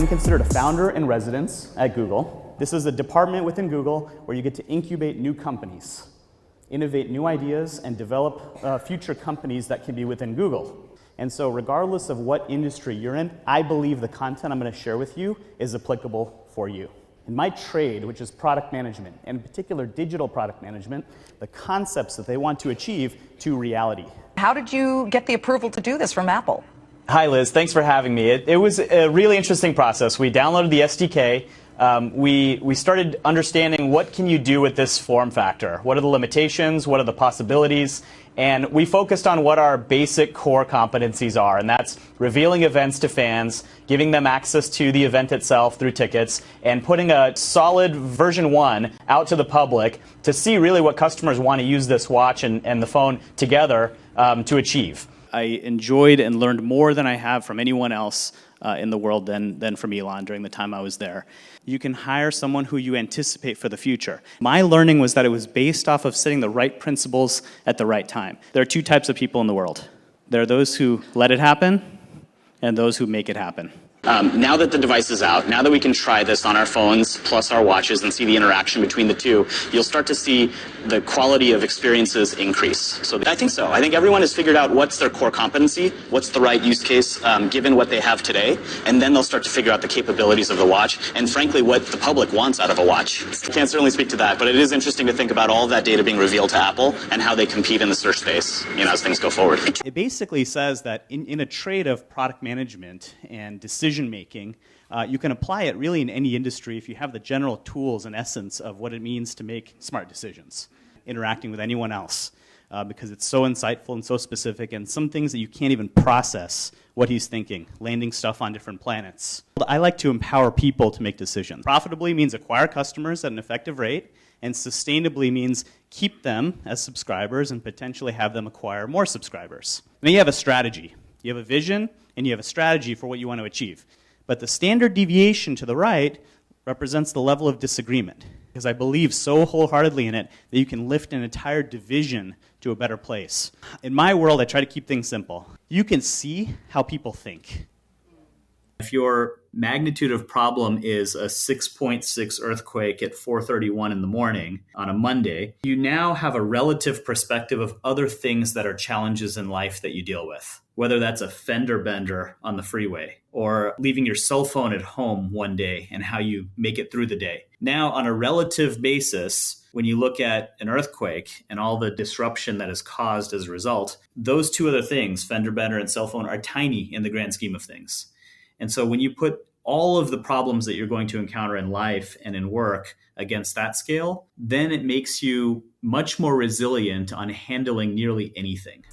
I'm considered a founder in residence at Google. This is a department within Google where you get to incubate new companies, innovate new ideas, and develop future companies that can be within Google. And so regardless of what industry you're in, I believe the content I'm going to share with you is applicable for you. In my trade, which is product management, and in particular digital product management, the concepts that they want to achieve to reality. How did you get the approval to do this from Apple? Hi, Liz. Thanks for having me. It was a really interesting process. We downloaded the SDK. We started understanding what can you do with this form factor? What are the limitations? What are the possibilities? And we focused on what our basic core competencies are, and that's revealing events to fans, giving them access to the event itself through tickets, and putting a solid version 1 out to the public to see really what customers want to use this watch and the phone together to achieve. I enjoyed and learned more than I have from anyone else in the world than from Elon during the time I was there. You can hire someone who you anticipate for the future. My learning was that it was based off of setting the right principles at the right time. There are two types of people in the world. There are those who let it happen and those who make it happen. Now that the device is out, now that we can try this on our phones plus our watches and see the interaction between the two, you'll start to see the quality of experiences increase. So I think so. I think everyone has figured out what's their core competency, what's the right use case given what they have today, and then they'll start to figure out the capabilities of the watch and frankly what the public wants out of a watch. I can't certainly speak to that, but it is interesting to think about all of that data being revealed to Apple and how they compete in the search space, as things go forward. It basically says that in a trade of product management and decision making, you can apply it really in any industry if you have the general tools and essence of what it means to make smart decisions, interacting with anyone else, because it's so insightful and so specific, and some things that you can't even process what he's thinking, landing stuff on different planets. I like to empower people to make decisions. Profitably means acquire customers at an effective rate, and sustainably means keep them as subscribers and potentially have them acquire more subscribers. And then you have a strategy. You have a vision, and you have a strategy for what you want to achieve. But the standard deviation to the right represents the level of disagreement, because I believe so wholeheartedly in it that you can lift an entire division to a better place. In my world, I try to keep things simple. You can see how people think. If your magnitude of problem is a 6.6 earthquake at 4:31 in the morning on a Monday, you now have a relative perspective of other things that are challenges in life that you deal with, whether that's a fender bender on the freeway or leaving your cell phone at home one day and how you make it through the day. Now, on a relative basis, when you look at an earthquake and all the disruption that is caused as a result, those two other things, fender bender and cell phone, are tiny in the grand scheme of things. And so when you put all of the problems that you're going to encounter in life and in work against that scale, then it makes you much more resilient on handling nearly anything.